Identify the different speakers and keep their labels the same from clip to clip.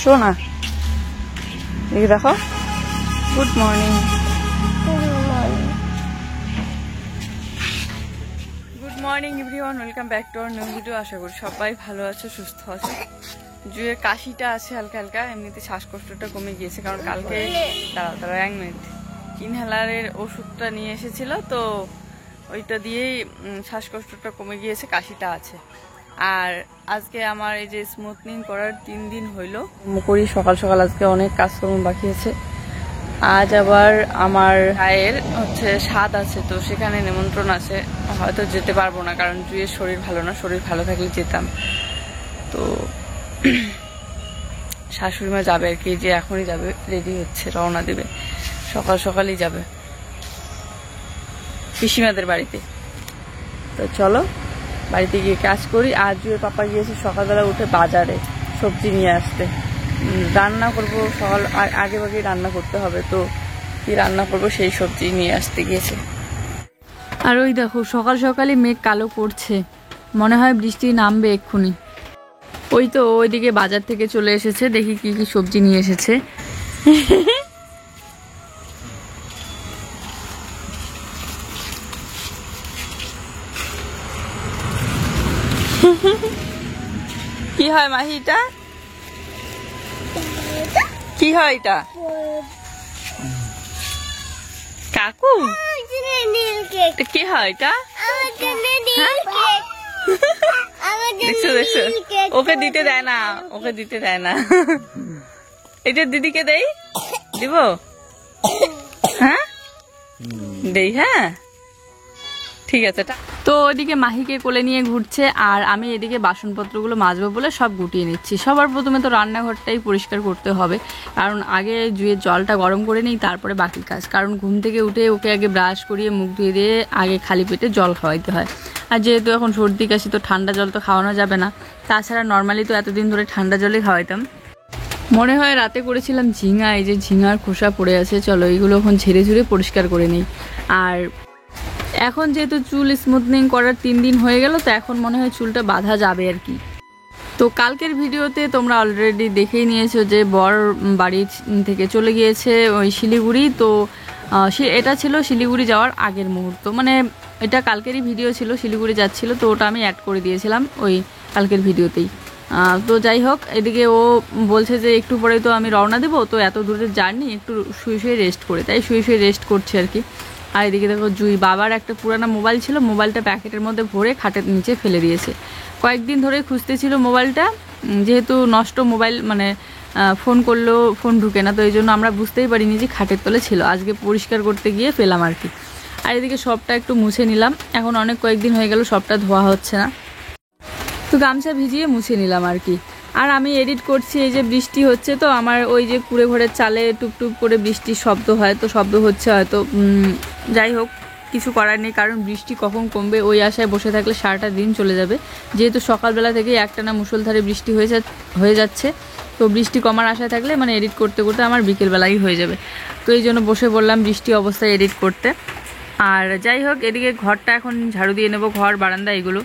Speaker 1: শোনা এই দেখো good morning good morning everyone welcome back to our new video. আশা করি সবাই ভালো আছে সুস্থ আছে। জুয়ের কাশিটা আছে হালকা হালকা, এমনিতে শ্বাসকষ্টটা কমে গিয়েছে কারণ কালকে দাঁড়া 1 মিনিট ইনহেলারের ওষুধটা নিয়ে এসেছিল, তো ওইটা দিয়েই শ্বাসকষ্টটা কমে গিয়েছে, কাশিটা আছে। আর আজকে আমার এই যে স্মুথনিং করার 3 দিন হইল করি, সকাল সকাল আজকে অনেক কাজকর্ম বাকি আছে। আজ আবার আমার ভাইয়ের হচ্ছে স্বাদ আছে, তো সেখানে নিমন্ত্রণ আছে, হয়তো যেতে পারবো না কারণ জুয়ের শরীর ভালো না, শরীর ভালো থাকলে যেতাম। তো শাশুড়িমা যাবে আর কি, যে এখনই যাবে, রেডি হচ্ছে, রওনা দেবে, সকাল সকালই যাবে পিসিমাদের বাড়িতে। তো চলো বাড়িতে গিয়ে কাজ করি। আর জুয়ের পাপা গিয়েছে সকালবেলা উঠে বাজারে সবজি নিয়ে আসতে, রান্না করবো, সকাল আগে ভাগে রান্না করতে হবে, তো কি রান্না করবো সেই সবজি নিয়ে আসতে গিয়েছে। আর ওই দেখো সকাল সকালই মেঘ কালো করছে, মনে হয় বৃষ্টি নামবে এক্ষুনি। ওই তো ওইদিকে বাজার থেকে চলে এসেছে, দেখি কি কি সবজি নিয়ে এসেছে। কি হয় মাহি এটা, কি হয় এটা কাকু, কি হয় এটা? দেখছো দেখছো, ওকে দিতে দেয় না, ওকে দিতে দেয় না। এটা দিদিকে দেই, দিব? হ্যাঁ দেই, হ্যাঁ ঠিক আছে। তো ওইদিকে মাহিকে কোলে নিয়ে ঘুরছে আর আমি এদিকে বাসনপত্রগুলো মাজবো বলে সব গুটিয়ে নিচ্ছি। সবার প্রথমে তো রান্নাঘরটাই পরিষ্কার করতে হবে, কারণ আগে জুয়ের জলটা গরম করে নিই, তারপরে বাকি কাজ। কারণ ঘুম থেকে উঠে ওকে আগে ব্রাশ করিয়ে মুখ ধুয়ে দিয়ে আগে খালি পেটে জল খাওয়াইতে হয়। আর যেহেতু এখন সর্দি কাশি, তো ঠান্ডা জল তো খাওয়ানো যাবে না, তাছাড়া নর্মালি তো এতদিন ধরে ঠান্ডা জলই খাওয়াইতাম। মনে হয় রাতে করেছিলাম ঝিঙা, এই যে ঝিঙার খোসা পড়ে আছে, চলো এইগুলো এখন ঝেড়ে ঝুড়ে পরিষ্কার করে নিই। আর এখন যেহেতু চুল স্মুথনিং করার 3 দিন হয়ে গেল, তো এখন মনে হয় চুলটা বাঁধা যাবে আর কি। তো কালকের ভিডিওতে তোমরা অলরেডি দেখেই নিয়েছো যে বর বাড়ি থেকে চলে গিয়েছে ওই শিলিগুড়ি। তো এটা ছিল শিলিগুড়ি যাওয়ার আগের মুহূর্ত, মানে এটা কালকেরই ভিডিও ছিল, শিলিগুড়ি যাচ্ছিল, তো ওটা আমি অ্যাড করে দিয়েছিলাম ওই কালকের ভিডিওতেই। তো যাই হোক, এদিকে ও বলছে যে একটু পরেই তো আমি রওনা দেবো, তো এত দূরের জার্নি একটু শুয়ে শুয়ে রেস্ট করে, তাই শুয়ে শুয়ে রেস্ট করছে আর কি। আর এদিকে দেখো জুই বাবার একটা পুরানো মোবাইল ছিল, মোবাইলটা প্যাকেটের মধ্যে ভরে খাটের নিচে ফেলে দিয়েছে। কয়েকদিন ধরে খুঁজতেছিল মোবাইলটা, যেহেতু নষ্ট মোবাইল, মানে ফোন করলেও ফোন ঢুকে না, তো এই জন্য আমরা বুঝতেই পারিনি যে খাটের তলে ছিল। আজকে পরিষ্কার করতে গিয়ে পেলাম আর কি। আর এদিকে সবটা একটু মুছে নিলাম, এখন অনেক কয়েকদিন হয়ে গেল সবটা ধোয়া হচ্ছে না, তো গামছা ভিজিয়ে মুছে নিলাম আর কি। আর আমি এডিট করছি, এই যে বৃষ্টি হচ্ছে, তো আমার ওই যে কুড়ে ঘরের চালে টুকটুক করে বৃষ্টির শব্দ হয়, তো শব্দ হচ্ছে হয়তো, যাই হোক কিছু করার নেই, কারণ বৃষ্টি কখন কমবে ওই আশায় বসে থাকলে সারাটা দিন চলে যাবে। যেহেতু সকালবেলা থেকে একটানা মুষলধারে বৃষ্টি হয়ে যাচ্ছে, তো বৃষ্টি কমার আশায় থাকলে মানে এডিট করতে করতে আমার বিকেলবেলাই হয়ে যাবে, তো এই জন্য বসে পড়লাম বৃষ্টি অবস্থায় এডিট করতে। আর যাই হোক, এদিকে ঘরটা এখন ঝাড়ু দিয়ে নেবো, ঘর বারান্দা এগুলো।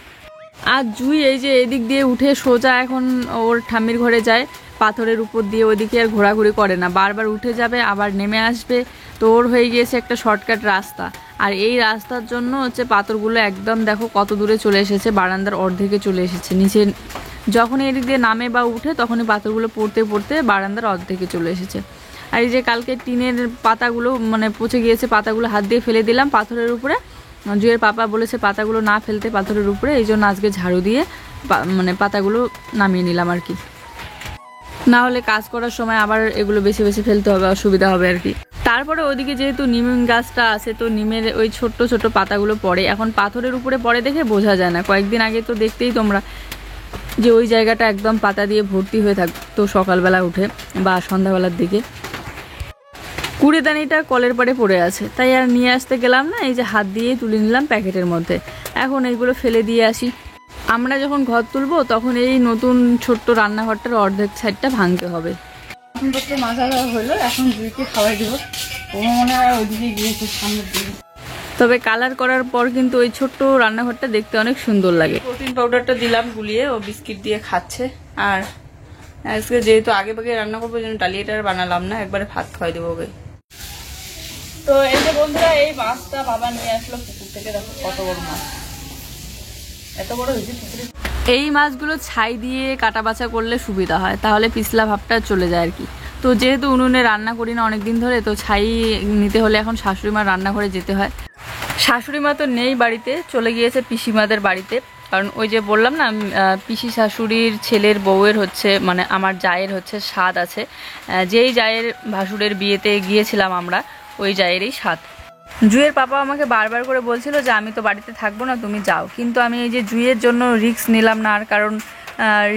Speaker 1: আর জুই এই যে এদিক দিয়ে উঠে সোজা এখন ওর ঠাম্মির ঘরে যায়, পাথরের উপর দিয়ে, ওদিকে আর ঘোরাঘুরি করে না, বারবার উঠে যাবে আবার নেমে আসবে, তো ওর হয়ে গিয়েছে একটা শর্টকাট রাস্তা। আর এই রাস্তার জন্য হচ্ছে পাথরগুলো একদম দেখো কত দূরে চলে এসেছে, বারান্দার অর্ধেকে চলে এসেছে নিচে। যখনই এদিক দিয়ে নামে বা উঠে তখনই পাথরগুলো পড়তে পড়তে বারান্দার অর্ধেকে চলে এসেছে। আর এই যে কালকে টিনের পাতাগুলো মানে পচে গিয়েছে, পাতাগুলো হাত দিয়ে ফেলে দিলাম পাথরের উপরে। জুয়ের পাপা বলেছে পাতাগুলো না ফেলতে পাথরের উপরে, এই জন্য আজকে ঝাড়ু দিয়ে মানে পাতাগুলো নামিয়ে নিলাম আর কি, না হলে কাজ করার সময় আবার এগুলো বেছে বেছে ফেলতে হবে, অসুবিধা হবে আর কি। তারপরে ওদিকে যেহেতু নিম গাছটা আছে, তো নিমের ওই ছোট্ট ছোট পাতাগুলো পড়ে, এখন পাথরের উপরে পড়ে দেখে বোঝা যায় না। কয়েকদিন আগে তো দেখতেই তোমরা যে ওই জায়গাটা একদম পাতা দিয়ে ভর্তি হয়ে থাকতো সকালবেলা উঠে বা সন্ধ্যাবেলার দিকে। কুড়েদানিটা কলের পাড়ে পড়ে আছে, তাই আর নিয়ে আসতে গেলাম না, এই যে হাত দিয়ে তুলে নিলাম প্যাকেটের মধ্যে। এখন এইগুলো ফেলে দিয়ে আসি। আমরা যখন ঘর তুলবো তখন এই নতুন ছোট্ট রান্নাঘরটার অর্ধেক সাইডটা ভাঙতে হবে। বাসনপত্র মাজা হলো, এখন জুইকে খাওয়াই দিব, ও মনে হয় ওইদিকে গিয়েছে সামনের দিকে। তবে কালার করার পর কিন্তু ওই ছোট্ট রান্নাঘরটা দেখতে অনেক সুন্দর লাগে। প্রোটিন পাউডারটা দিলাম গুলিয়ে, ও বিস্কিট দিয়ে খাচ্ছে। আর আজকে যেহেতু আগে ভাগে রান্না করবো জন্য ডালিয়াটা আর বানালাম না, একবারে ভাত খাওয়াই দেবো ওকে। তো এই যে বন্ধুরা, এই মাছটা বাবা নিয়ে আসলো পুকুর থেকে। দেখো কত বড় মাছ, এত বড় হয়েছে পুকুরে। এই মাছগুলো ছাই দিয়ে কাটা বাছা করলে সুবিধা হয়, তাহলে পিছলা ভাবটা চলে যায় আর কি। তো যেহেতু উনুনে রান্না করি না অনেকদিন ধরে, তো ছাই নিতে হলে এখন শাশুড়ি মার রান্নাঘরে যেতে হয়। শাশুড়ি মা তো নেই বাড়িতে, চলে গিয়েছে পিসিমাদের বাড়িতে। কারণ ওই যে বললাম না, পিসি শাশুড়ির ছেলের বউয়ের হচ্ছে, মানে আমার জায়ের হচ্ছে স্বাদ আছে। যেই জায়ের ভাসুরের বিয়েতে গিয়েছিলাম আমরা, ওই জায়েরই স্বাদ। জুয়ের পাপা আমাকে বারবার করে বলছিল যে আমি তো বাড়িতে থাকবো না, তুমি যাও। কিন্তু আমি এই যে জুয়ের জন্য রিস্ক নিলাম না। আর কারণ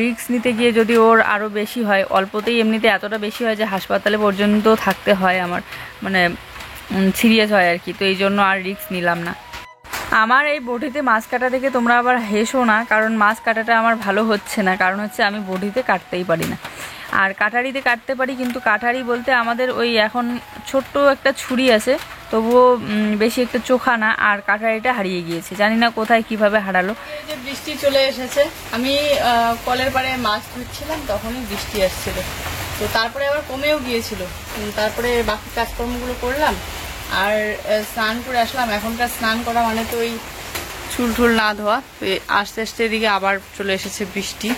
Speaker 1: রিস্ক নিতে গিয়ে যদি ওর আরও বেশি হয়, অল্পতেই এমনিতে এতটা বেশি হয় যে হাসপাতালে পর্যন্ত থাকতে হয় আমার, মানে সিরিয়াস হয় আর কি। তো এই জন্য আর রিস্ক নিলাম না। আমার এই বটিতে মাছ কাটা দেখে তোমরা আবার হেসো না, কারণ মাছ কাটাটা আমার ভালো হচ্ছে না। কারণ হচ্ছে আমি বটিতে কাটতেই পারি না, আর কাটারিতে কাটতে পারি। কিন্তু কাটারি বলতে আমাদের ওই এখন ছোট্ট একটা ছুরি আছে, তবুও বেশি একটা চোখা না। আর কাটারিটা হারিয়ে গিয়েছে, জানি না কোথায় কিভাবে হারালো। এই যে বৃষ্টি চলে এসেছে, আমি কলের পাড়ে মাছ ধরছিলাম, তখনই বৃষ্টি আসছিল। তো তারপরে আবার কমেও গিয়েছিল। তারপরে বাকি কাজকর্মগুলো করলাম আর স্নান করে আসলাম। এখনকার স্নান করা মানে তো ওই চুল টুল না ধোয়া। তো আস্তে আস্তে এদিকে আবার চলে এসেছে বৃষ্টি।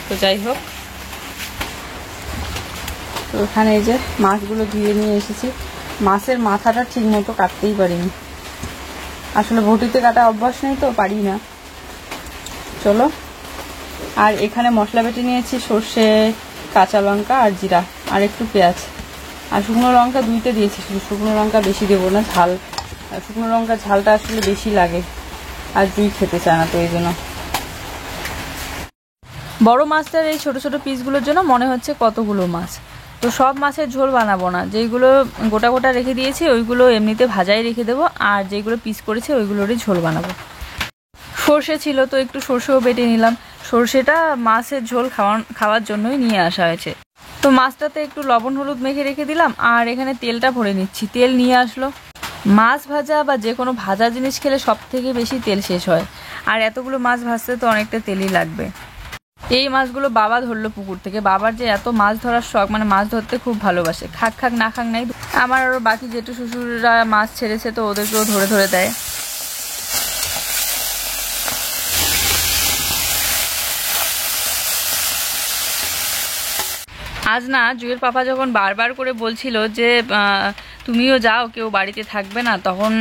Speaker 1: তো যাই হোক, তো ওখানে এই যে মাছগুলো ধুয়ে নিয়ে এসেছি। মাছের মাথাটা ঠিক মতো কাটতেই পারিনি, আসলে বটিতে কাটা অভ্যাস নেই তো পারি না। চলো, আর এখানে মশলা বেটে নিয়েছি, সর্ষে, কাঁচা লঙ্কা আর জিরা আর একটু পেঁয়াজ আর শুকনো লঙ্কা দুইটা দিয়েছি। শুধু শুকনো লঙ্কা বেশি দেবো না, ঝাল, শুকনো লঙ্কা ঝালটা আসলে বেশি লাগে আর জুই খেতে চায় না, তো এই জন্য। বড় মাছটার এই ছোট ছোট পিসগুলোর জন্য মনে হচ্ছে কতগুলো মাছ। তো সব মাছের ঝোল বানাবো না, যেইগুলো গোটা গোটা রেখে দিয়েছি ওইগুলো এমনিতে ভাজাই রেখে দেবো, আর যেইগুলো পিস করেছি ওইগুলোরই ঝোল বানাবো। সর্ষে ছিল তো একটু সর্ষেও বেটে নিলাম। সর্ষেটা মাছের ঝোল খাওয়ার জন্যই নিয়ে আসা হয়েছে। তো মাছটাতে একটু লবণ হলুদ মেখে রেখে দিলাম, আর এখানে তেলটা ভরে নিচ্ছি। তেল নিয়ে আসলো। মাছ ভাজা বা যে কোনো ভাজা জিনিস খেলে সব থেকে বেশি তেল শেষ হয়, আর এতগুলো মাছ ভাজতে তো অনেকটা তেলই লাগবে। এই মাছগুলো বাবা ধরলো পুকুর থেকে। বাবার যে এত মাছ ধরার শখ, মানে মাছ ধরতে খুব ভালোবাসে। খাক খাক না খাক নাই। আমার আরও বাকি জেঠু শ্বশুররা মাছ ছেড়েছে, তো ওদেরকেও ধরে ধরে দেয়। আজ না জুয়ের পাপা যখন বারবার করে বলছিল যে তুমিও যাও, কেউ বাড়িতে থাকবে না, তখন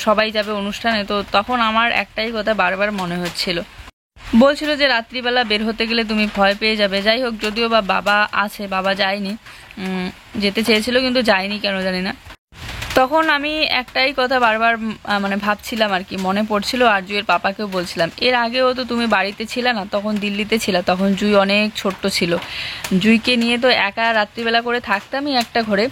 Speaker 1: সবাই যাবে অনুষ্ঠানে, তো তখন আমার একটাই কথা বারবার মনে হচ্ছিল। বলছিল যে রাত্রিবেলা বের হতে গেলে তুমি ভয় পেয়ে যাবে। যাই হোক, যদিও বা বাবা আছে, বাবা যায়নি, যেতে চেয়েছিল কিন্তু যায়নি কেন জানি না। তখন আমি একটাই কথা বারবার মানে ভাবছিলাম আর কি, মনে পড়ছিল। আর জুয়ের পাপাকেও বলছিলাম, এর আগেও তো তুমি বাড়িতে ছিলে না, তখন দিল্লিতে ছিলে, তখন জুই অনেক ছোট্ট ছিল। জুইকে নিয়ে তো একা রাত্রিবেলা করে থাকতামই একটা ঘরে,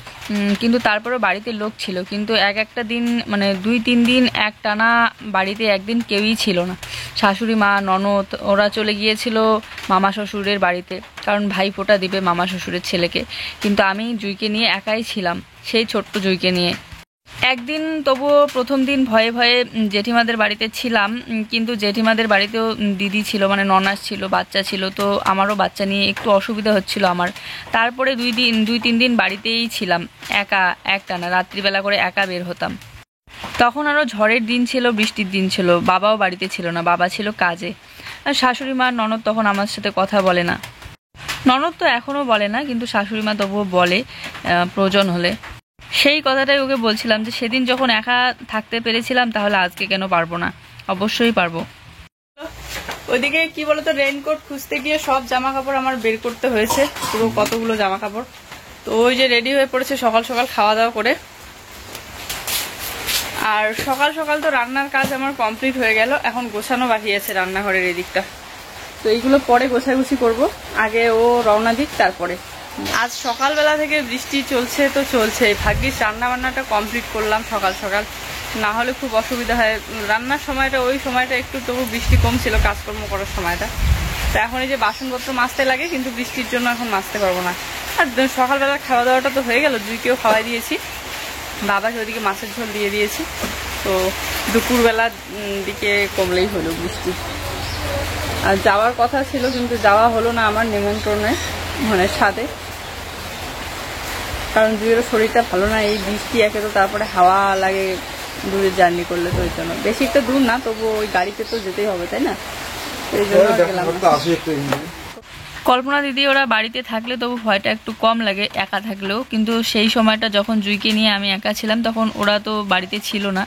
Speaker 1: কিন্তু তারপরেও বাড়িতে লোক ছিল। কিন্তু একটা দিন মানে 2-3 দিন এক টানা বাড়িতে একদিন কেউই ছিল না। শাশুড়ি মা, ননদ ওরা চলে গিয়েছিল মামা শ্বশুরের বাড়িতে, কারণ ভাইফোঁটা দিবে মামা শ্বশুরের ছেলেকে। কিন্তু আমি জুইকে নিয়ে একাই ছিলাম, সেই ছোট্ট জুইকে নিয়ে। একদিন তবুও প্রথম দিন ভয়ে ভয়ে জেঠিমাদের বাড়িতে ছিলাম, কিন্তু জেঠিমাদের বাড়িতেও দিদি ছিল, মানে ননাস ছিল, বাচ্চা ছিল, তো আমারও বাচ্চা নিয়ে একটু অসুবিধা হচ্ছিল আমার। তারপরে 2-3 দিন বাড়িতেই ছিলাম একা, একটানা রাত্রিবেলা করে একা বের হতাম। তখন আরও ঝড়ের দিন ছিল, বৃষ্টির দিন ছিল, বাবাও বাড়িতে ছিল না, বাবা ছিল কাজে। আর শাশুড়ি মা, ননদ তখন আমার সাথে কথা বলে না। ননদ তো এখনও বলে না, কিন্তু শাশুড়ি মা তবুও বলে প্রয়োজন হলে। সেই কথাটাই ওকে বলছিলাম যে সেদিন যখন একা থাকতে পেরেছিলাম, তাহলে আজকে কেন পারবো না? অবশ্যই পারবো। ওইদিকে কি বলতো, রেইনকোট খুঁজতে গিয়ে সব জামা কাপড় আমার বের করতে হয়েছে, পুরো কতগুলো জামা কাপড়। তো ওই যে রেডি হয়ে পড়েছে সকাল সকাল খাওয়া দাওয়া করে। আর সকাল সকাল তো রান্নার কাজ আমার কমপ্লিট হয়ে গেল, এখন গোছানো বাকি আছে রান্নাঘরের এদিকটা। তো এইগুলো পরে গোছাগুছি করব, আগে ও রওনা দিক তারপরে। আজ সকালবেলা থেকে বৃষ্টি চলছে তো চলছে, ভাগ্যিস রান্না বান্নাটা কমপ্লিট করলাম সকাল সকাল, না হলে খুব অসুবিধা হয়। রান্নার সময়টা, ওই সময়টা একটু তবু বৃষ্টি কম ছিল, কাজকর্ম করার সময়টা। তো এখন এই যে বাসনপত্র মাজতে লাগে, কিন্তু বৃষ্টির জন্য এখন মাজতে পারবো না। আর সকালবেলার খাওয়া দাওয়াটা তো হয়ে গেল, জুইকেও খাওয়াই দিয়েছি, বাবাকে ওইদিকে মাছের ঝোল দিয়ে দিয়েছি। তো দুপুরবেলার দিকে কমলেই হলো বৃষ্টি। আর যাওয়ার কথা ছিল, কিন্তু যাওয়া হলো না আমার নিমন্ত্রণে। মানে ছাদে, কারণ জুয়েরও শরীরটা ভালো না, এই বৃষ্টি একে তো, তারপরে হাওয়া লাগে দূরে জার্নি করলে, তো ওই জন্য বেশি একটা দূর না, তবু ওই গাড়িতে তো যেতেই হবে তাই না, এই জন্য গেলাম। কল্পনা দিদি ওরা বাড়িতে থাকলে তবু ভয়টা একটু কম লাগে একা থাকলেও, কিন্তু সেই সময়টা যখন জুইকে নিয়ে আমি একা ছিলাম তখন ওরা তো বাড়িতে ছিল না,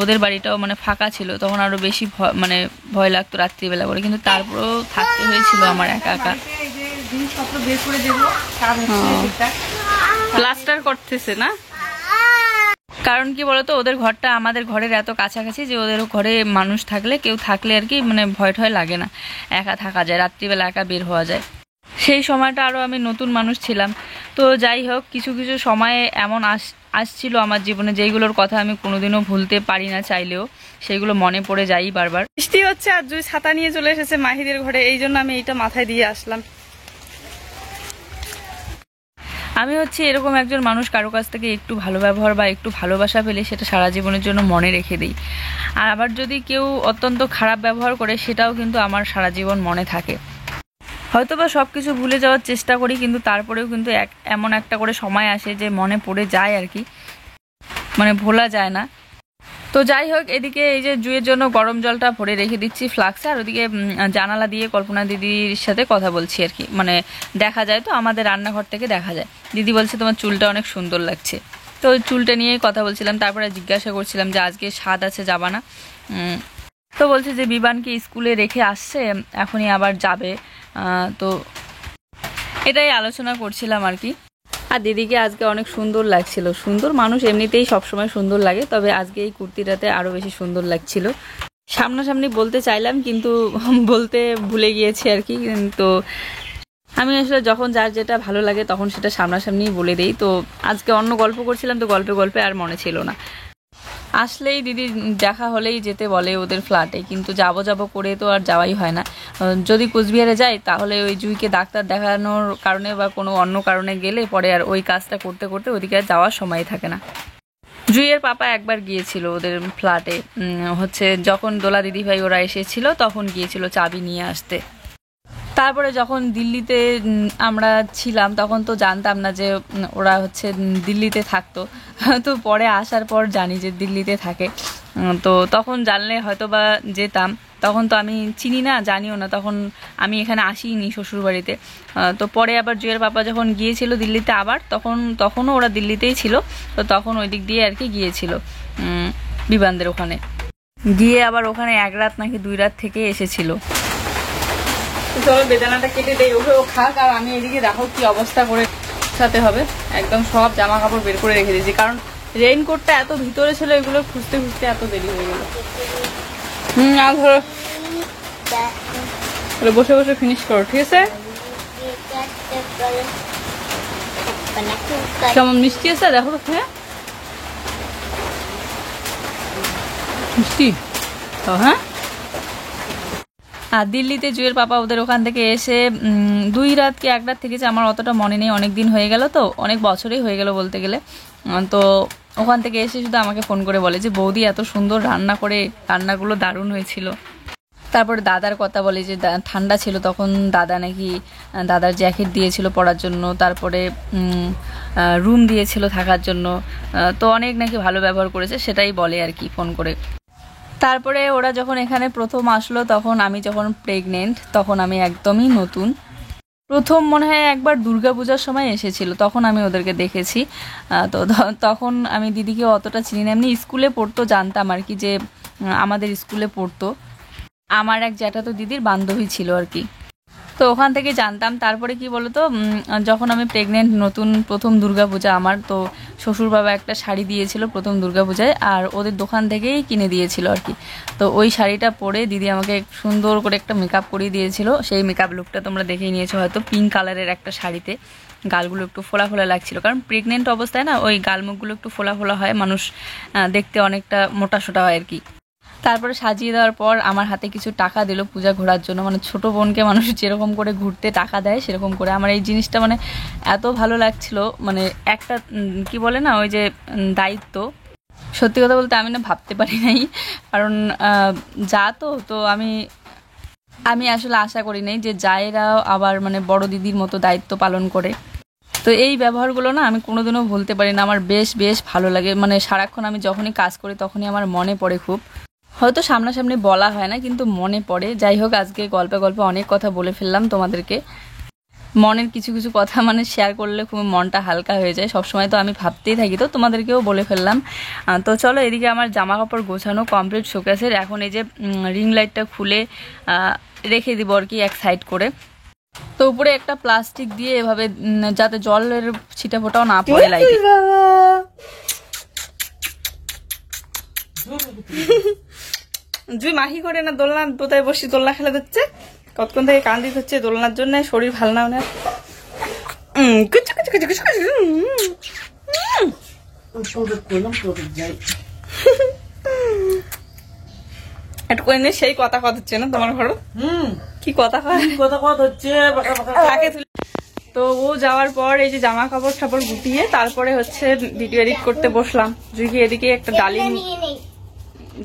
Speaker 1: ওদের বাড়িটাও মানে ফাঁকা ছিল, তখন আরো বেশি মানে ভয় লাগতো রাত্রিবেলা করে, কিন্তু তারপরেও থাকতে হয়েছিল আমার একা একা। প্লাস্টার করতেছে না, কারণ কি বলতো ওদের ঘরটা আমাদের ঘরের এত কাছাকাছি যে ওদের ঘরে মানুষ থাকলে, কেউ থাকলে আর কি মানে ভয় ঠয় লাগে না, একা থাকা যায়, রাত্রিবেলা একা বের হওয়া যায়। সেই সময়টা আরও আমি নতুন মানুষ ছিলাম। তো যাই হোক, কিছু কিছু সময়ে এমন আসছিল আমার জীবনে যেইগুলোর কথা আমি কোনোদিনও ভুলতে পারি না চাইলেও, সেইগুলো মনে পড়ে যাই বারবার। বৃষ্টি হচ্ছে আর জুই ছাতা নিয়ে চলে এসেছে মাহিদের ঘরে, এই জন্য আমি এইটা মাথায় দিয়ে আসলাম। আমি হচ্ছে এরকম একজন মানুষ, কারো কাছ থেকে একটু ভালো ব্যবহার বা একটু ভালোবাসা পেলে সেটা সারা জীবনের জন্য মনে রেখে দিই, আর আবার যদি কেউ অত্যন্ত খারাপ ব্যবহার করে সেটাও কিন্তু আমার সারা জীবন মনে থাকে। হয়তোবা সব কিছু ভুলে যাওয়ার চেষ্টা করি, কিন্তু তারপরেও কিন্তু এমন একটা করে সময় আসে যে মনে পড়ে যায় আর কি, মানে ভোলা যায় না। তো যাই হোক, এদিকে এই যে জুয়ের জন্য গরম জলটা ভরে রেখে দিচ্ছি ফ্লাক্সে, আর ওদিকে জানালা দিয়ে কল্পনা দিদির সাথে কথা বলছি আর কি, মানে দেখা যায় তো আমাদের রান্নাঘর থেকে দেখা যায়। দিদি বলছে তোমার চুলটা অনেক সুন্দর লাগছে, তো ওই চুলটা নিয়েই কথা বলছিলাম। তারপরে জিজ্ঞাসা করছিলাম যে আজকে স্বাদ আছে যাবা না, তো বলছে যে বিবানকে স্কুলে রেখে আসছে, এখনই আবার যাবে, তো এটাই আলোচনা করছিলাম আর কি। আর দিদিকে আজকে অনেক সুন্দর লাগছিল, সুন্দর মানুষ এমনিতেই সবসময় সুন্দর লাগে, তবে আজকে এই কুর্তিটাতে আরও বেশি সুন্দর লাগছিল। সামনাসামনি বলতে চাইলাম কিন্তু বলতে ভুলে গিয়েছি আর কি, তো আমি আসলে যখন যার যেটা ভালো লাগে তখন সেটা সামনাসামনিই বলে দিই। তো আজকে অন্য গল্প করছিলাম, তো গল্পে গল্পে আর মনে ছিল না, আসলেই দিদি দেখা হলেই যেতে বলে ওদের ফ্ল্যাটে, কিন্তু যাব করে তো আর যাওয়াই হয় না। যদি কোচবিহারে যাই তাহলে ওই জুইকে ডাক্তার দেখানোর কারণে বা কোনো অন্য কারণে গেলে পরে আর ওই কাজটা করতে করতে ওদিকে আর যাওয়ার সময় থাকে না। জুইয়ের পাপা একবার গিয়েছিল ওদের ফ্ল্যাটে, হচ্ছে যখন দোলা দিদিভাই ওরা এসেছিল তখন গিয়েছিল চাবি নিয়ে আসতে। তারপরে যখন দিল্লিতে আমরা ছিলাম তখন তো জানতাম না যে ওরা হচ্ছে দিল্লিতে থাকতো, তো পরে আসার পর জানি যে দিল্লিতে থাকে। তো তখন জানলে হয়তো বা যেতাম, তখন তো আমি চিনি না, জানিও না, তখন আমি এখানে আসিনি শ্বশুরবাড়িতে। তো পরে আবার জুয়ের বাবা যখন গিয়েছিল দিল্লিতে আবার, তখনও ওরা দিল্লিতেই ছিল, তো তখন ওই দিক দিয়ে আর কি গিয়েছিল বিবানদের ওখানে, গিয়ে আবার ওখানে 1 রাত নাকি 2 রাত থেকে এসেছিল। চলো বেদানাটা কেটে দেই, ওকে ও খাক, আর আমি এদিকে দেখো কি অবস্থা করে সাথে হবে, একদম সব জামা কাপড় বের করে রেখে দিয়েছি, কারণ রেইনকোটটা এত ভিতরে ছিল, এগুলো খুঁজতে খুঁজতে এত দেরি হয়ে গেল। আর ধরো বসে বসে ফিনিশ করো, ঠিক আছে? কেমন মিষ্টি আছে দেখো তো, হ্যাঁ মিষ্টি তো। হ্যাঁ, আর দিল্লিতে জুয়ের পাপা ওদের ওখান থেকে এসে 2 রাত কি 1 রাত থেকেছে, আমার অতটা মনে নেই, অনেক দিন হয়ে গেল, তো অনেক বছরই হয়ে গেল বলতে গেলে। তো ওখান থেকে এসে শুধু আমাকে ফোন করে বলে যে বৌদি এত সুন্দর রান্না করে, রান্নাগুলো দারুণ হয়েছিল। তারপরে দাদার কথা বলে যে ঠান্ডা ছিল তখন দাদা নাকি দাদার জ্যাকেট দিয়েছিল পরার জন্য, তারপরে রুম দিয়েছিল থাকার জন্য, তো অনেক নাকি ভালো ব্যবহার করেছে, সেটাই বলে আর কি ফোন করে। তারপরে ওরা যখন এখানে প্রথম আসলো তখন আমি যখন প্রেগনেন্ট, তখন আমি একদমই নতুন, প্রথম মনে হয় একবার দুর্গাপূজার সময় এসেছিল, তখন আমি ওদেরকে দেখেছি। তো তখন আমি দিদিকে অতটা চিনি না, এমনি স্কুলে পড়তো জানতাম আর কি, যে আমাদের স্কুলে পড়তো, আমার এক জ্যাঠাতো দিদির বান্ধবী ছিল আর কি, তো ওখান থেকে জানতাম। তারপরে কি বলতো, যখন আমি প্রেগনেন্ট নতুন প্রথম দুর্গাপূজা আমার, তো শ্বশুর বাবা একটা শাড়ি দিয়েছিল প্রথম দুর্গাপূজায়, আর ওদের দোকান থেকেই কিনে দিয়েছিল আর কি। তো ওই শাড়িটা পরে দিদি আমাকে সুন্দর করে একটা মেকআপ করিয়ে দিয়েছিল, সেই মেকআপ লুকটা তোমরা দেখেই নিয়েছো হয়তো, পিঙ্ক কালারের একটা শাড়িতে, গালগুলো একটু ফোলা ফোলা লাগছিল, কারণ প্রেগনেন্ট অবস্থায় না ওই গালমুখগুলো একটু ফোলা ফোলা হয়, মানুষ দেখতে অনেকটা মোটা সোটা হয় আর কি। তারপরে সাজিয়ে দেওয়ার পর আমার হাতে কিছু টাকা দিল পূজা ঘোরার জন্য, মানে ছোট বোনকে মানুষ যেরকম করে ঘুরতে টাকা দেয় সেরকম করে। আমার এই জিনিসটা মানে এত ভালো লাগছিল, মানে একটা কি বলে না ওই যে দায়িত্ব, সত্যি কথা বলতে আমি না ভাবতে পারি নাই, কারণ যা তো আমি আমি আসলে আশা করি নাই যে জায়েরাও আবার মানে বড় দিদির মতো দায়িত্ব পালন করে। তো এই ব্যবহারগুলো না আমি কোনোদিনও ভুলতে পারি না, আমার বেশ বেশ ভালো লাগে। মানে সারাক্ষণ আমি যখনই কাজ করি তখনই আমার মনে পড়ে খুব। হয়তো সামনাসামনি বলা হয় না, কিন্তু মনে পড়ে। যাই হোক, আজকে গল্পে গল্পে অনেক কথা বলে ফেললাম তোমাদেরকে। মনের কিছু কিছু কথা মানে শেয়ার করলে খুব মনটা হালকা হয়ে যায়। সবসময় তো আমি ভাবতেই থাকি, তো তোমাদেরকেও বলে ফেললাম। তো চলো, এদিকে আমার জামা কাপড় গোছানো কমপ্লিট শোকেসের। এখন এই যে রিং লাইটটা খুলে রেখে দিব আর কি এক সাইড করে। তো উপরে একটা প্লাস্টিক দিয়ে এভাবে যাতে জলের ছিটা ফোটাও না পড়ে লাইটে। জুই মাহি করে না দোলনা দোতায় বসে দোলনা খেলা দিচ্ছে, কতক্ষণ থেকে কান্দি হচ্ছে দোলনার জন্য, শরীর ভালো না ওনার। একটু করে নিয়ে সেই কথা হচ্ছে না তোমার ঘর, কি কথা হচ্ছে। তো ও যাওয়ার পর এই যে জামা কাপড় টাপড় গুটিয়ে তারপরে হচ্ছে ভিডিও এডিট করতে বসলাম। জুইকে এদিকে একটা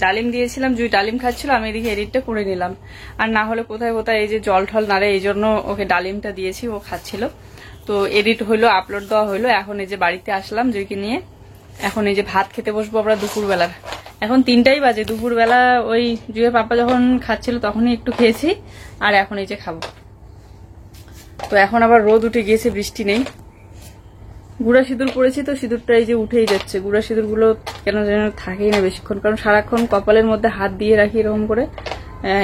Speaker 1: ডালিম দিয়েছিলাম, জুই ডালিম খাচ্ছিল, আমি এদিকে এডিটটা করে নিলাম। আর না হলে কোথায় কোথায় এই যে জল ঠল নাড়ে, এই জন্য ওকে ডালিমটা দিয়েছি, ও খাচ্ছিল। তো এডিট হইলো, আপলোড দেওয়া হইলো। এখন এই যে বাড়িতে আসলাম জুইকে নিয়ে। এখন এই যে ভাত খেতে বসবো আমরা দুপুরবেলার। এখন 3টাই বাজে। দুপুরবেলা ওই জুয়ের পাপা যখন খাচ্ছিল তখনই একটু খেয়েছি, আর এখন এই যে খাবো। তো এখন আবার রোদ উঠে গিয়েছে, বৃষ্টি নেই। গুঁড়া সিঁদুর পরেছি, তো সিঁদুরটা এই যে উঠেই যাচ্ছে। গুঁড়া সিঁদুর গুলো কেন যেন থাকেই না বেশিক্ষণ, কারণ সারাক্ষণ কপালের মধ্যে হাত দিয়ে রাখি এরকম করে,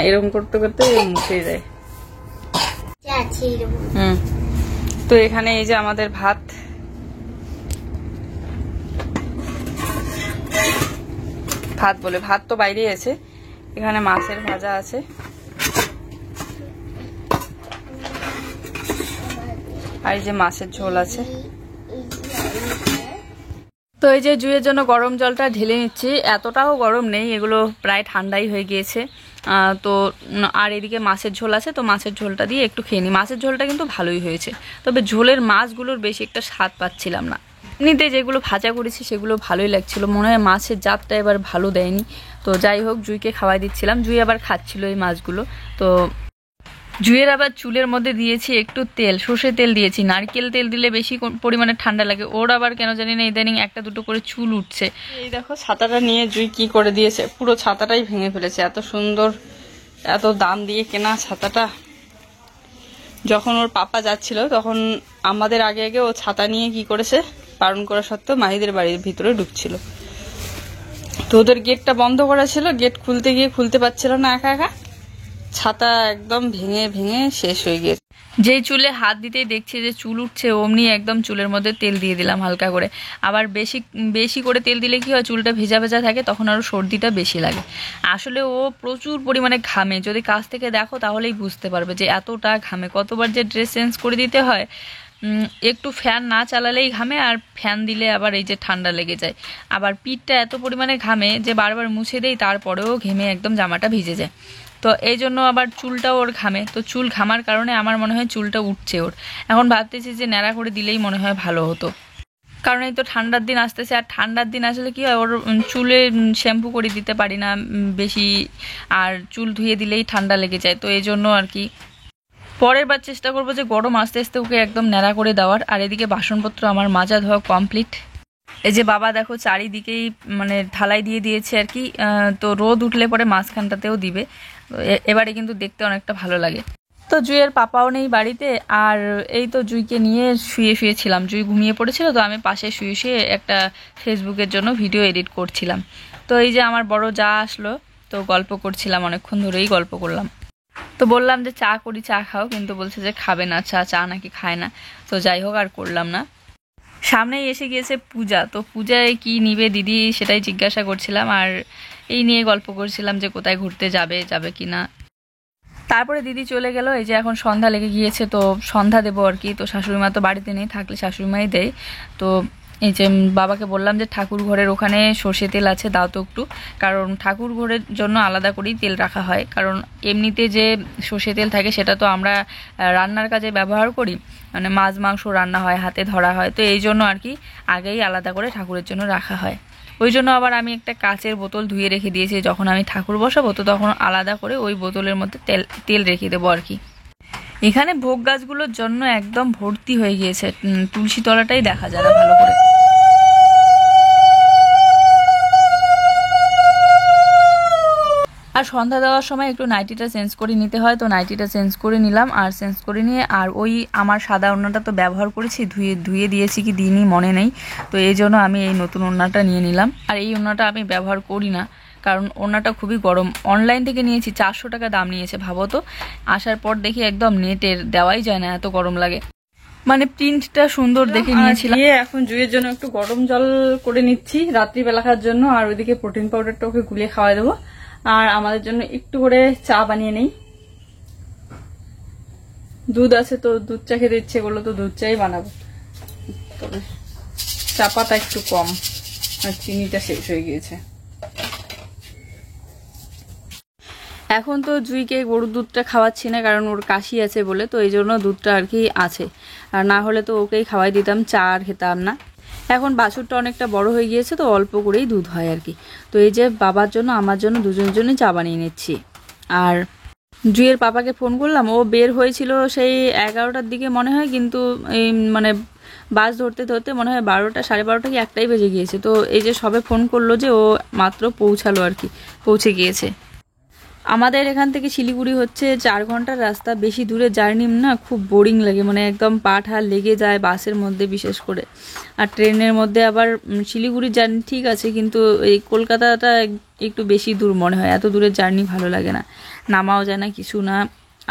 Speaker 1: এরকম করতে করতে মুছে যায়। তো এখানে এই যে আমাদের ভাত, ভাত তো বাইরেই আছে। এখানে মাছের ভাজা আছে, আর এই যে মাছের ঝোল আছে। তো এই যে জুয়ের জন্য গরম জলটা ঢেলে নিচ্ছি। এতটাও গরম নেই, এগুলো প্রায় ঠান্ডাই হয়ে গিয়েছে। তো আর এদিকে মাছের ঝোল আছে, তো মাছের ঝোলটা দিয়ে একটু খেয়ে নিই। মাছের ঝোলটা কিন্তু ভালোই হয়েছে, তবে ঝোলের মাছগুলোর বেশি একটা স্বাদ পাচ্ছিলাম না। এমনিতে যেগুলো ভাজা করেছি সেগুলো ভালোই লাগছিল, মনে হয় মাছের জাতটা এবার ভালো দেয়নি। তো যাই হোক, জুইকে খাওয়াই দিচ্ছিলাম, জুই আবার খাচ্ছিল এই মাছগুলো। তো জুয়ের আবার চুলের মধ্যে দিয়েছি একটু তেল, সর্ষে তেল দিয়েছি। নারকেল তেল দিলে বেশি পরিমাণে ঠান্ডা লাগে, ওর আবার কেন জানি না ইদানিং একটা দুটো করে চুল উঠছে। এই দেখো ছাতাটা নিয়ে জুই কি করে দিয়েছে, পুরো ছাতাটাই ভেঙে ফেলেছে। এত সুন্দর, এত দাম দিয়ে কেনা ছাতাটা। যখন ওর পাপা যাচ্ছিল তখন আমাদের আগে আগে ও ছাতা নিয়ে কি করেছে, বারণ করা সত্ত্বেও মাহিদের বাড়ির ভিতরে ঢুকছিল। তো ওদের গেটটা বন্ধ করা ছিল, গেট খুলতে গিয়ে খুলতে পারছিল না একা একা, ছাতা একদম ভেঙে ভেঙে শেষ হয়ে গিয়েছে। যেই চুলে হাত দিতেই দেখছি যে চুল উঠছে, অমনি একদম চুলের মধ্যে তেল দিয়ে দিলাম হালকা করে। আবার বেশি বেশি করে তেল দিলে কি হয়, চুলটা ভেজা ভেজা থাকে, তখন আরও সর্দিটা বেশি লাগে। আসলে ও প্রচুর পরিমাণে ঘামে, যদি কাছ থেকে দেখো তাহলেই বুঝতে পারবে যে এতটা ঘামে। কতবার যে ড্রেস চেঞ্জ করে দিতে হয়, একটু ফ্যান না চালালেই ঘামে, আর ফ্যান দিলে আবার এই যে ঠান্ডা লেগে যায়। আবার পিঠটা এত পরিমাণে ঘামে যে বারবার মুছে দেই, তারপরেও ঘেমে একদম জামাটা ভিজে যায়। তো এই জন্য আবার চুলটাও ওর ঘামে। তো চুল ঘামার কারণে আমার মনে হয় চুলটা উঠছে ওর। এখন ভাবতেছি যে ন্যাড়া করে দিলেই মনে হয় ভালো হতো, কারণ এই তো ঠান্ডার দিন আসতেছে। আর ঠান্ডার দিন আসলে কি হয়, ওর চুলে শ্যাম্পু করে দিতে পারি না বেশি, আর চুল ধুয়ে দিলেই ঠান্ডা লেগে যায়। তো এই জন্য আর কি পরের বার চেষ্টা করবো যে গরম আস্তে আস্তে ওকে একদম ন্যাড়া করে দেওয়ার। আর এদিকে বাসনপত্র আমার মাজা ধোয়া কমপ্লিট। এই যে বাবা দেখো চারিদিকেই মানে ঢালাই দিয়ে দিয়েছে আর কি। তো রোদ উঠলে পরে মাঝখানটাতেও দিবে, এবারে কিন্তু দেখতে অনেকটা ভালো লাগে। তো জুইয়ের পাপাও নেই বাড়িতে, আর এই তো জুইকে নিয়ে শুয়েছিলাম। জুই ঘুমিয়ে পড়েছিল, তো আমি পাশে শুয়ে একটা ফেসবুকের জন্য ভিডিও এডিট করছিলাম। তো এই যে আমার বড় যা আসলো, তো গল্প করছিলাম, অনেকক্ষণ ধরেই গল্প করলাম। তো বললাম যে চা করি, চা খাও, কিন্তু বলছে যে খাবে না চা নাকি খায় না। তো যাই হোক, আর করলাম না। সামনেই এসে গিয়েছে পূজা, তো পূজায় কি নিবে দিদি সেটাই জিজ্ঞাসা করছিলাম, আর এই নিয়ে গল্প করছিলাম যে কোথায় ঘুরতে যাবে কি না। তারপরে দিদি চলে গেল। এই যে এখন সন্ধ্যা লেগে গিয়েছে, তো সন্ধ্যা দেবো আর কি। তো শাশুড়িমা তো বাড়িতে নেই, থাকলে শাশুড়িমাই দেয়। তো এই যে বাবাকে বললাম যে ঠাকুর ঘরের ওখানে সর্ষে তেল আছে, দাও তো একটু, কারণ ঠাকুর ঘরের জন্য আলাদা করেই তেল রাখা হয়। কারণ এমনিতে যে সর্ষে তেল থাকে সেটা তো আমরা রান্নার কাজে ব্যবহার করি, মানে মাছ মাংস রান্না হয়, হাতে ধরা হয়, তো এই জন্য আর কি আগেই আলাদা করে ঠাকুরের জন্য রাখা হয়। ওই জন্য আবার আমি একটা কাচের বোতল ধুয়ে রেখে দিয়েছি, যখন আমি ঠাকুর বসাবো তো তখন আলাদা করে ওই বোতলের মধ্যে তেল রেখে দেবো আর কি। এখানে ভোগ গাছগুলোর জন্য একদম ভর্তি হয়ে গিয়েছে, তুলসী তলাটাই দেখা যায় না ভালো করে। আর সন্ধ্যা দেওয়ার সময় একটু নাইটিটা চেঞ্জ করে নিতে হয়, তো নাইটিটা চেঞ্জ করে নিলাম। আর চেঞ্জ করে নিয়ে আর ওই আমার সাদা ওড়নাটা তো ব্যবহার করেছি, ধুয়ে দিয়েছি কি দিইনি মনে নেই, তো এই জন্য আমি এই নতুন ওড়নাটা নিয়ে নিলাম। আর এই ওড়নাটা আমি ব্যবহার করি না, কারণ ওড়নাটা খুবই গরম। অনলাইন থেকে নিয়েছি, 400 টাকা দাম নিয়েছে, ভাবো তো। আসার পর দেখি একদম নেটের, দেওয়াই যায় না, এত গরম লাগে। মানে প্রিন্টটা সুন্দর দেখে নিয়েছিলাম। এখন জুয়ের জন্য একটু গরম জল করে নিচ্ছি রাত্রিবেলাকার জন্য, আর ওইদিকে প্রোটিন পাউডারটা ওকে গুলিয়ে খাওয়াই দেবো। আর আমাদের জন্য একটু করে চা বানিয়ে নেই, দুধ আছে তো দুধ চা খেতে ইচ্ছে করলো তো দুধ চাই বানাবো, তবে চা পাতা একটু কম আর চিনিটা শেষ হয়ে গিয়েছে। এখন তো জুইকে গরুর দুধটা খাওয়াচ্ছি না, কারণ ওর কাশি আছে বলে, তো এই জন্য দুধটা আর কি আছে, আর না হলে তো ওকেই খাওয়াই দিতাম, চা আর খেতাম না। এখন বাছুরটা অনেকটা বড় হয়ে গিয়েছে তো অল্প করেই দুধ হয় আর কি। তো এই যে বাবার জন্য আমার জন্য দুজনের জন্যই চা বানিয়ে নিচ্ছি। আর জুইয়ের পাপাকে ফোন করলাম, ও বের হয়েছিল সেই 11টার দিকে মনে হয়, কিন্তু এই মানে বাস ধরতে ধরতে মনে হয় 12টা, 12:30 কি 1টাই বেজে গিয়েছে। তো এই যে সবে ফোন করলো যে ও মাত্র পৌঁছালো আর কি, পৌঁছে গিয়েছে। আমাদের এখান থেকে শিলিগুড়ি হচ্ছে 4 ঘন্টার রাস্তা, বেশি দূরে জার্নি না, খুব বোরিং লাগে, মানে একদম পা ঠা লেগে যায় বাসের মধ্যে বিশেষ করে। আর ট্রেনের মধ্যে আবার শিলিগুড়ির জার্নি ঠিক আছে, কিন্তু এই কলকাতাটা একটু বেশি দূর মনে হয়, এত দূরের জার্নি ভালো লাগে না, নামাও যায় না কিছু না,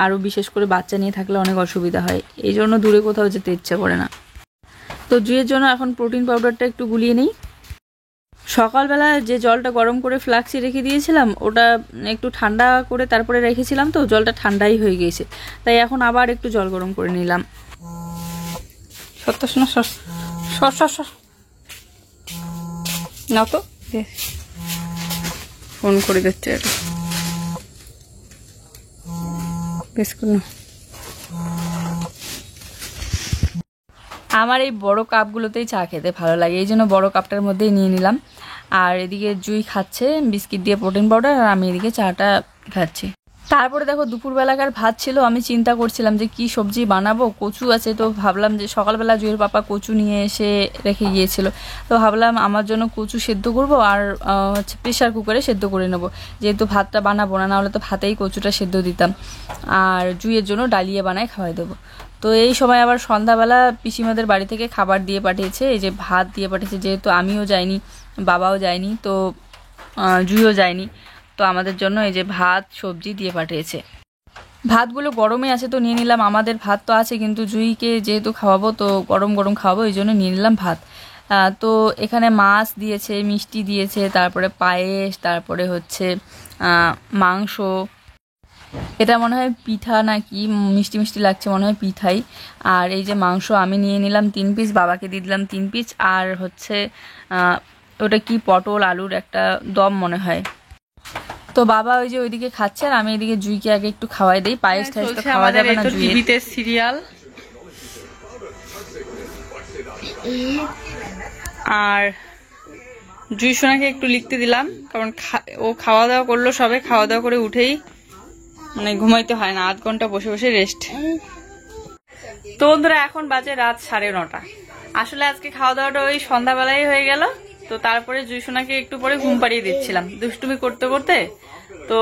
Speaker 1: আরও বিশেষ করে বাচ্চা নিয়ে থাকলে অনেক অসুবিধা হয়, এই জন্য দূরে কোথাও যেতে ইচ্ছে করে না। তো জুয়ের জন্য এখন প্রোটিন পাউডারটা একটু গুলিয়ে নিই। সকালবেলা যে জলটা গরম করে ফ্লাক্সে রেখে দিয়েছিলাম, ওটা একটু ঠান্ডা করে তারপরে রেখেছিলাম, তো জলটা ঠান্ডাই হয়ে গিয়েছে, তাই এখন আবার একটু জল গরম করে নিলাম। সত্য শোনা সর না তো ফোন করে দিচ্ছে এটা বেশ করুন। আমার এই বড় কাপগুলোতেই চা খেতে ভালো লাগে, এই জন্য বড় কাপটার মধ্যেই নিয়ে নিলাম। আর এদিকে জুই খাচ্ছে বিস্কিট দিয়ে প্রোটিন পাউডার, আর আমি এদিকে চাটা খাচ্ছি। তারপরে দেখো দুপুরবেলাকার ভাত ছিল, আমি চিন্তা করছিলাম যে কি সবজি বানাবো, কচু আছে, তো ভাবলাম যে সকালবেলা জুয়ের পাপা কচু নিয়ে এসে রেখে গিয়েছিল, তো ভাবলাম আমার জন্য কচু সেদ্ধ করব, আর হচ্ছে প্রেশার কুকারে সেদ্ধ করে নেব, যেহেতু ভাতটা বানাবো না, নাহলে তো ভাতেই কচুটা সেদ্ধ দিতাম। আর জুইয়ের জন্য ডালিয়া বানায় খাওয়াই দেবো। তো এই সময় আবার সন্ধ্যাবেলা পিসিমাদের বাড়ি থেকে খাবার দিয়ে পাঠিয়েছে, এই যে ভাত দিয়ে পাঠিয়েছে, যেহেতু আমিও যাইনি, বাবাও যায়নি, তো জুইও যায়নি, তো আমাদের জন্য এই যে ভাত সবজি দিয়ে পাঠিয়েছে। ভাতগুলো গরমে আছে তো নিয়ে নিলাম, আমাদের ভাত তো আছে, কিন্তু জুইকে যেহেতু খাওয়াবো তো গরম গরম খাওয়াবো, এই জন্য নিয়ে নিলাম ভাত। তো এখানে মাছ দিয়েছে, মিষ্টি দিয়েছে, তারপরে পায়েস, তারপরে হচ্ছে মাংস, এটা মনে হয় পিঠা না কি, মিষ্টি মিষ্টি লাগছে, মনে হয় পিঠাই। আর এই যে মাংস আমি নিয়ে নিলাম 3 পিস, বাবাকে দিয়ে দিলাম 3 পিস, আর হচ্ছে ওটা কি পটল আলুর একটা দম মনে হয়। তো বাবা ওই যে ওইদিকে খাচ্ছে, আর আমি এদিকে জুইকে আগে একটু খাওয়াই দেই, পায়েস টায়েস তো খাওয়া যাবে না, টিভিতে সিরিয়াল। আর জুই সোনাকে একটু লিখতে দিলাম, কারণ ও খাওয়া দাওয়া করলো সবে, খাওয়া দাওয়া করে উঠেই মানে ঘুমাইতে হয় না, 8 ঘন্টা বসে বসে রেস্ট। তো বন্ধুরা এখন বাজে রাত 9:30। আসলে আজকে খাওয়া দাওয়াটা ওই সন্ধ্যাবেলায় হয়ে গেল, তো তারপরে জুই সোনাকে একটু পরে ঘুম পাড়িয়ে দিচ্ছিলাম দুষ্টুমি করতে করতে। তো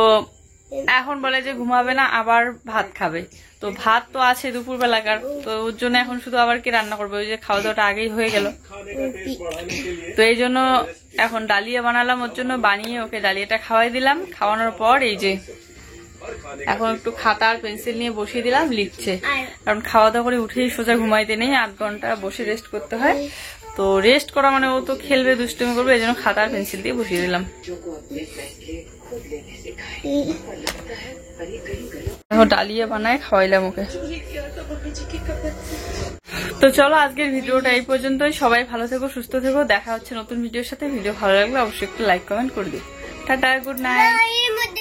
Speaker 1: এখন বলে যে ঘুমাবে না, আবার ভাত খাবে, তো ভাত তো আছে দুপুরবেলাকার, তো ওর জন্য এখন শুধু আবার কি রান্না করবে, ওই যে খাওয়া দাওয়াটা আগেই হয়ে গেল, তো এই জন্য এখন ডালিয়া বানালাম ওর জন্য, বানিয়ে ওকে ডালিয়াটা খাওয়াই দিলাম। খাওয়ানোর পর এই যে এখন একটু খাতা আর পেন্সিল নিয়ে বসিয়ে দিলাম, লিখছে, কারণ খাওয়া দাওয়া করে উঠেই সোজা ঘুমাইতে নেই, 8 ঘন্টা বসে রেস্ট করতে হয়, তো রেস্ট করা মানে ও তো খেলবে দুষ্টুমি করবে, এই জন্য খাতা আর পেন্সিল দিয়ে বসিয়ে দিলাম। ডালিয়া বানায় খাওয়াইলাম ওকে। তো চলো আজকের ভিডিওটা এই পর্যন্তই, সবাই ভালো থেকো, সুস্থ থেকো, দেখা হচ্ছে নতুন ভিডিওর সাথে। ভিডিও ভালো লাগলে অবশ্যই একটু লাইক কমেন্ট করে দিও। Tata, good night.